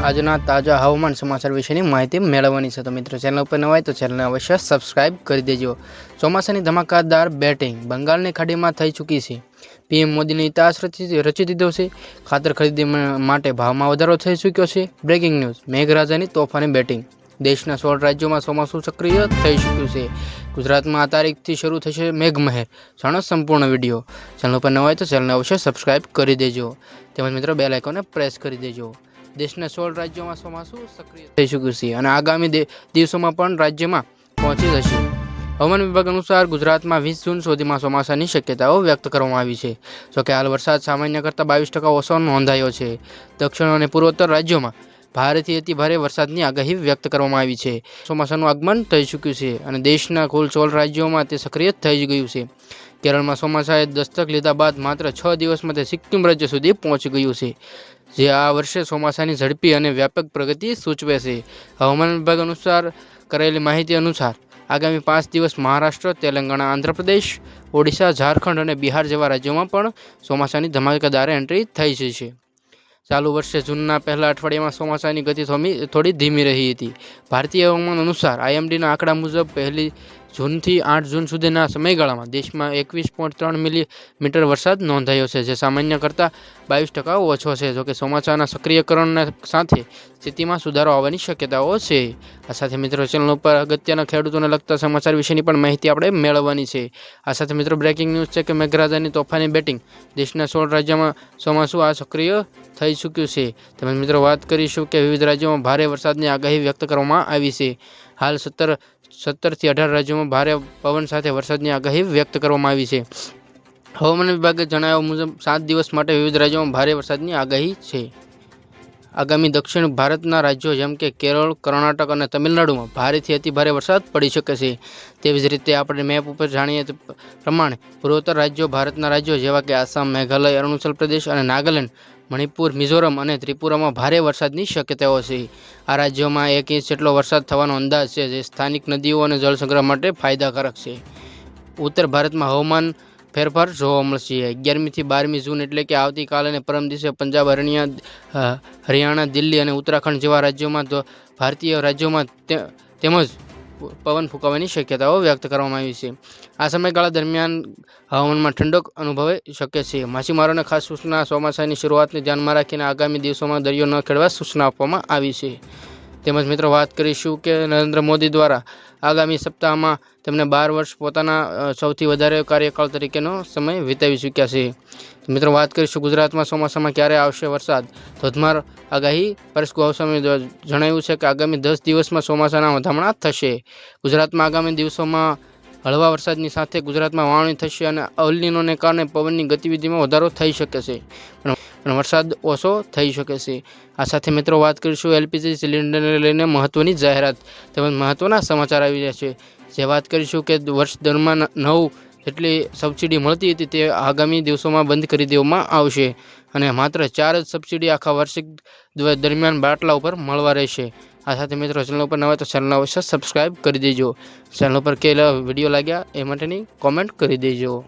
આજના તાજા હવામાન સમાચાર વિશેની માહિતી મેળવવાની છે। તો મિત્રો ચેનલ પર નવા હોય તો ચેનલને અવશ્ય સબસ્ક્રાઇબ કરી દેજો। ચોમાસાની ધમાકાદાર બેટિંગ બંગાળની ખાડીમાં થઈ ચૂકી છે। પીએમ મોદીની ઇતિહાસ રચી દીધો છે। ખાતર ખરીદી માટે ભાવમાં વધારો થઈ ચૂક્યો છે। બ્રેકિંગ ન્યૂઝ, મેઘરાજાની તોફાની બેટિંગ। દેશના 16 રાજ્યોમાં ચોમાસું સક્રિય થઈ ચૂક્યું છે। ગુજરાતમાં આ તારીખથી શરૂ થશે મેઘમહેર। જાણો સંપૂર્ણ વિડીયો। ચેનલ પર નવા હોય તો ચેનલને અવશ્ય સબસ્ક્રાઇબ કરી દેજો। તેમજ મિત્રો બેલ આઇકોનને પ્રેસ કરી દેજો। દેશના 16 રાજ્યોમાં ચોમાસું સક્રિય થઈ ચૂક્યું છે અને આગામી દિવસોમાં પણ રાજ્યમાં પહોંચી જશે। હવામાન વિભાગ અનુસાર ગુજરાતમાં 20 જૂન સુધીમાં ચોમાસાની શક્યતાઓ વ્યક્ત કરવામાં આવી છે। જોકે હાલ વરસાદ સામાન્ય કરતાં 22% ઓછો નોંધાયો છે। દક્ષિણ અને પૂર્વોત્તર રાજ્યોમાં ભારેથી અતિ ભારે વરસાદની આગાહી વ્યક્ત કરવામાં આવી છે। ચોમાસાનું આગમન થઈ ચૂક્યું છે અને દેશના કુલ 16 રાજ્યોમાં તે સક્રિય થઈ ગયું છે। કેરળમાં ચોમાસાએ દસ્તક લીધા બાદ માત્ર 6 દિવસમાં તે સિક્કિમ રાજ્ય સુધી પહોંચી ગયું છે, જે આ વર્ષે ચોમાસાની ઝડપી અને વ્યાપક પ્રગતિ સૂચવે છે। હવામાન વિભાગ અનુસાર કરાયેલી માહિતી અનુસાર આગામી 5 દિવસ મહારાષ્ટ્ર, તેલંગાણા, આંધ્રપ્રદેશ, ઓડિશા, ઝારખંડ અને બિહાર જેવા રાજ્યોમાં પણ ચોમાસાની ધમાકેદાર એન્ટ્રી થઈ જશે। ચાલુ વર્ષે જૂનના પહેલા અઠવાડિયામાં ચોમાસાની ગતિ થોડી ધીમી રહી હતી। ભારતીય હવામાન અનુસાર આઈએમડીના આંકડા મુજબ 1 જૂનથી 8 જૂન સુધીના સમયગાળામાં દેશમાં 21.3 મિલીમીટર વરસાદ નોંધાયો છે, જે સામાન્ય કરતાં 22% ઓછો છે। જોકે ચોમાસાના સક્રિયકરણના સાથે સ્થિતિમાં સુધારો આવવાની શક્યતાઓ છે। આ સાથે મિત્રો ચેનલ ઉપર અગત્યના ખેડૂતોને લગતા સમાચાર વિશેની પણ માહિતી આપણે મેળવવાની છે। આ સાથે મિત્રો બ્રેકિંગ ન્યૂઝ છે કે મેઘરાજાની તોફાની બેટિંગ, દેશના 16 રાજ્યોમાં ચોમાસું આ સક્રિય થઈ ચૂક્યું છે। તેમજ મિત્રો વાત કરીશું કે વિવિધ રાજ્યોમાં ભારે વરસાદની આગાહી વ્યક્ત કરવામાં આવી છે। હાલ 17 થી 18 રાજ્યોમાં ભારે પવન સાથે વરસાદની આગાહી વ્યક્ત કરવામાં આવી છે। હવામાન વિભાગે જણાવ્યા મુજબ 7 દિવસ માટે વિવિધ રાજ્યોમાં ભારે વરસાદની આગાહી છે। આગામી દક્ષિણ ભારતના રાજ્યો જેમ કે કેરળ, કર્ણાટક અને તમિલનાડુમાં ભારેથી અતિ ભારે વરસાદ પડી શકે છે। તેવી જ રીતે આપણે મેપ ઉપર જાણીએ તે પ્રમાણે પૂર્વોત્તર રાજ્યો ભારતના રાજ્યો જેવા કે આસામ, મેઘાલય, અરુણાચલ પ્રદેશ અને નાગાલેન્ડ, મણિપુર, મિઝોરમ અને ત્રિપુરામાં ભારે વરસાદની શક્યતાઓ છે। આ રાજ્યોમાં 1 ઇંચ જેટલો વરસાદ થવાનો અંદાજ છે, જે સ્થાનિક નદીઓ અને જળ સંગ્રહ માટે ફાયદાકારક છે। ઉત્તર ભારતમાં હવામાન ફેરફાર જોવા મળશે। 11મી થી 12મી જૂન એટલે કે આવતીકાલ અને પરમ દિવસે પંજાબ, હરિયાણા, દિલ્હી અને ઉત્તરાખંડ જેવા રાજ્યોમાં ભારતીય રાજ્યોમાં તેમજ પવન ફૂંકાવાની શક્યતાઓ વ્યક્ત કરવામાં આવી છે। આ સમયગાળા દરમિયાન હવામાનમાં ઠંડક અનુભવાઈ શકે છે। માછીમારોને ખાસ સૂચના, ચોમાસાની શરૂઆતને ધ્યાનમાં રાખીને આગામી દિવસોમાં દરિયો ન ખેડવા સૂચના આપવામાં આવી છે। તેમજ મિત્રો વાત કરીશું કે નરેન્દ્ર મોદી દ્વારા આગામી સપ્તાહમાં તેમને 12 વર્ષ પોતાના સૌથી વધારે કાર્યકાળ તરીકેનો સમય વિતાવી ચૂક્યા છે। મિત્રો વાત કરીશું ગુજરાતમાં ચોમાસામાં ક્યારે આવશે વરસાદ। ધોધમાર આગાહી પરેશ ગોસ્વામીએ જણાવ્યું છે કે આગામી 10 દિવસમાં ચોમાસાના વધામણા થશે। ગુજરાતમાં આગામી દિવસોમાં હળવા વરસાદની સાથે ગુજરાતમાં વાવણી થશે અને અલ નીનોને કારણે પવનની ગતિવિધિમાં વધારો થઈ શકે છે, પણ વરસાદ ઓછો થઈ શકે છે। આ સાથે મિત્રો વાત કરીશું એલપીજી સિલિન્ડરને લઈને મહત્વની જાહેરાત તેમજ મહત્વના સમાચાર આવી રહ્યા છે। જે વાત કરીશું કે વર્ષ દરમિયાન 9 જેટલી સબસિડી મળતી હતી તે આગામી દિવસોમાં બંધ કરી દેવામાં આવશે અને માત્ર 4 જ સબસિડી આખા વાર્ષિક દરમિયાન બાટલા ઉપર મળવા રહેશે। આ સાથે મિત્રો ચેનલ ઉપર નવા તો ચેનલ અવશ્ય સબસ્ક્રાઇબ કરી દેજો। ચેનલ પર કેલા વિડીયો લાગ્યા એ માટેની કોમેન્ટ કરી દેજો।